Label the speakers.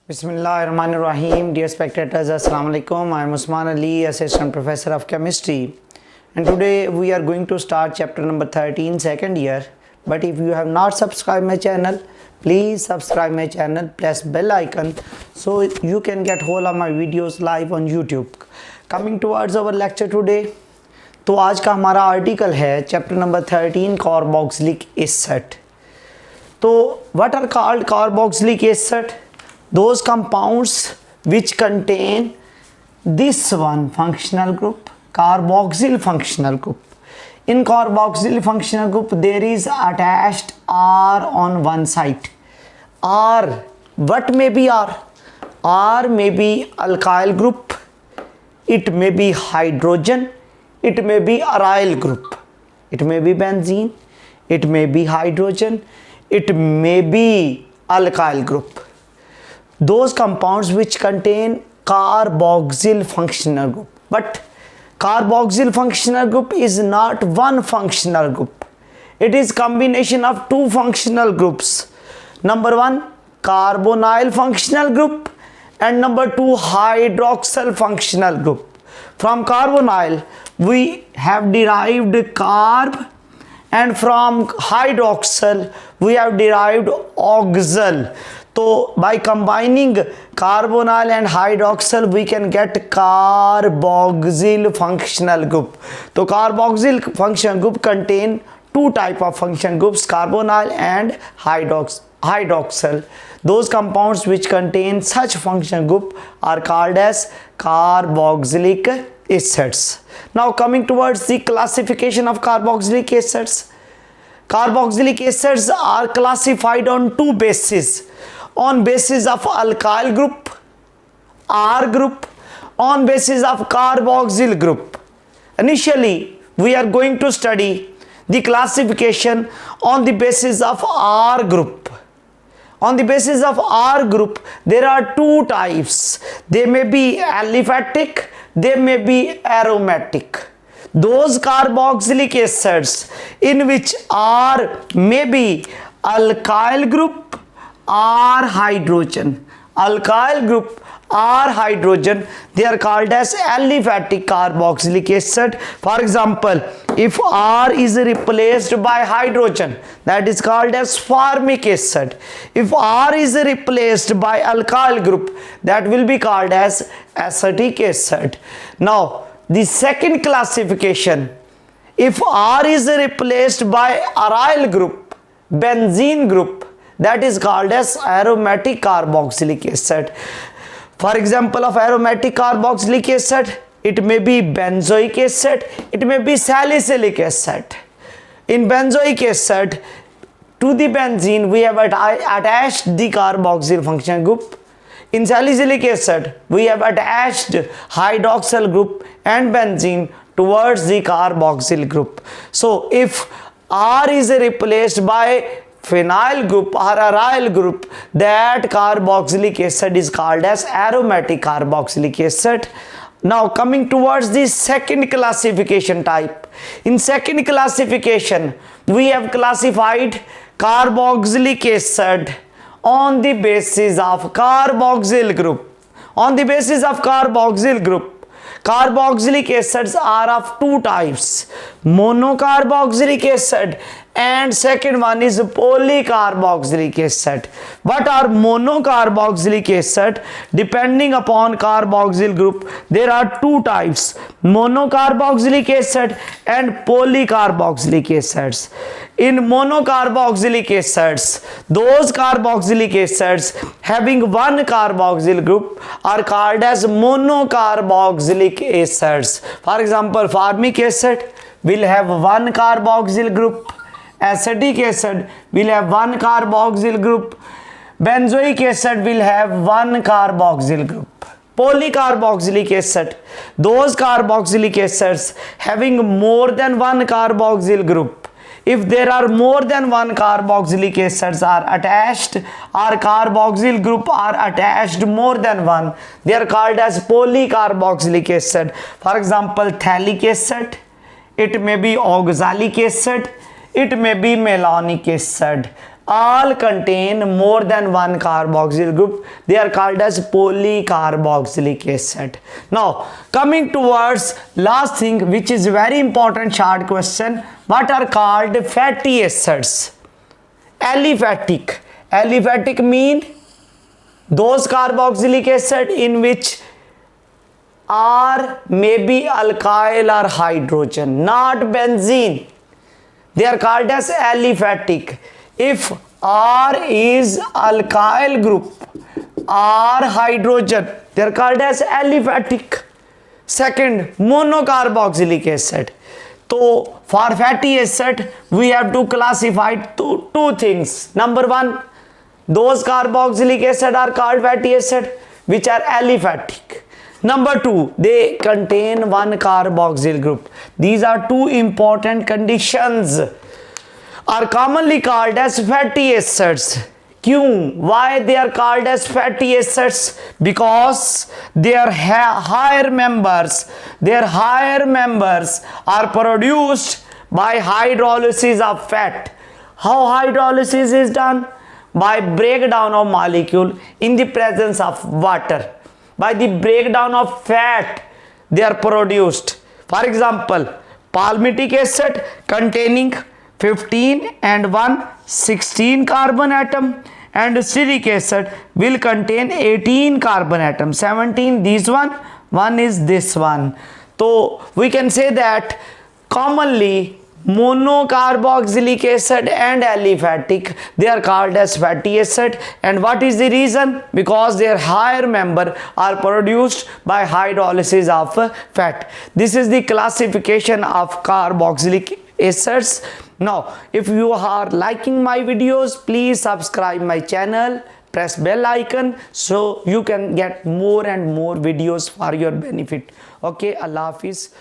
Speaker 1: Bismillahirrahmanirrahim. Dear spectators, Assalamu alaikum. I am Usman Ali, Assistant Professor of Chemistry, and today we are going to start chapter number 13, second year. But if you have not subscribed my channel, please subscribe my channel, press bell icon so you can get whole of my videos live on YouTube. Coming towards our lecture today, तो आज का हमारा article है chapter number 13 carboxylic acid. तो what are called carboxylic acid? Those compounds which contain this one functional group, carboxyl functional group. In carboxyl functional group there is attached R on one side. R, what may be R? R may be alkyl group, it may be hydrogen, it may be aryl group, it may be benzene, it may be hydrogen, it may be alkyl group. Those compounds which contain carboxyl functional group. But carboxyl functional group is not one functional group. It is combination of two functional groups. Number one, carbonyl functional group, and number two, hydroxyl functional group. From carbonyl we have derived carb, and from hydroxyl we have derived oxyl. So by combining carbonyl and hydroxyl we can get carboxyl functional group. So carboxyl functional group contain two type of function groups, carbonyl and hydroxyl. Those compounds which contain such function group are called as carboxylic acids. Now coming towards the classification of carboxylic acids. Carboxylic acids are classified on two bases. On basis of alkyl group, R group, on basis of carboxyl group. Initially we are going to study the classification on the basis of R group. On the basis of R group there are two types. They may be aliphatic, they may be aromatic. Those carboxylic acids in which R may be alkyl group or hydrogen, alkyl group or hydrogen, they are called as aliphatic carboxylic acid. For example, if R is replaced by hydrogen, that is called as formic acid. If R is replaced by alkyl group, that will be called as acetic acid. Now the second classification, if R is replaced by aryl group, benzene group, that is called as aromatic carboxylic acid. For example of aromatic carboxylic acid, it may be benzoic acid, it may be salicylic acid. In benzoic acid, to the benzene we have attached the carboxyl functional group. In salicylic acid we have attached hydroxyl group and benzene towards the carboxyl group. So if R is replaced by phenyl group or aryl group, that carboxylic acid is called as aromatic carboxylic acid. Now coming towards the second classification type. In second classification we have classified carboxylic acid on the basis of carboxyl group. On the basis of carboxyl group, carboxylic acids are of two types, monocarboxylic acid and second one is polycarboxylic acid. What are monocarboxylic acid? Depending upon carboxyl group there are two types, monocarboxylic acid and polycarboxylic acids. In monocarboxylic acids, those carboxylic acids having one carboxyl group are called as monocarboxylic acids. For example, formic acid will have one carboxyl group, acetic acid will have one carboxyl group, benzoic acid will have one carboxyl group. Polycarboxylic acid, those carboxylic acids having more than one carboxyl group. If there are more than one carboxylic acids are attached or carboxyl group are attached more than one, they are called as polycarboxylic acid. For example, phthalic acid, it may be oxalic acid, it may be malonic acid. all contain more than one carboxyl group. They are called as polycarboxylic acid. Now coming towards last thing, which is very important short question, what are called fatty acids? Aliphatic. Aliphatic mean those carboxylic acid in which R may be alkyl or hydrogen, not benzene. They are called as aliphatic. If R is alkyl group, R hydrogen, they are called as aliphatic. Second, monocarboxylic acid. So for fatty acid, we have to classify two things. Number one, those carboxylic acid are called fatty acid, which are aliphatic. Number two, they contain one carboxyl group. These are two important conditions, are commonly called as fatty acids. Why they are called as fatty acids? Because their higher members are produced by hydrolysis of fat. How hydrolysis is done? By breakdown of molecule in the presence of water. By the breakdown of fat, they are produced. For example, palmitic acid containing 15 and 1 16 carbon atom, and stearic acid will contain 18 carbon atom, 17 this one is this one. So we can say that commonly monocarboxylic acid and aliphatic, they are called as fatty acid. And what is the reason? Because their higher member are produced by hydrolysis of fat. This is the classification of carboxylic acids. Now if you are liking my videos, please subscribe my channel, press bell icon so you can get more and more videos for your benefit. Okay, Allah Hafiz.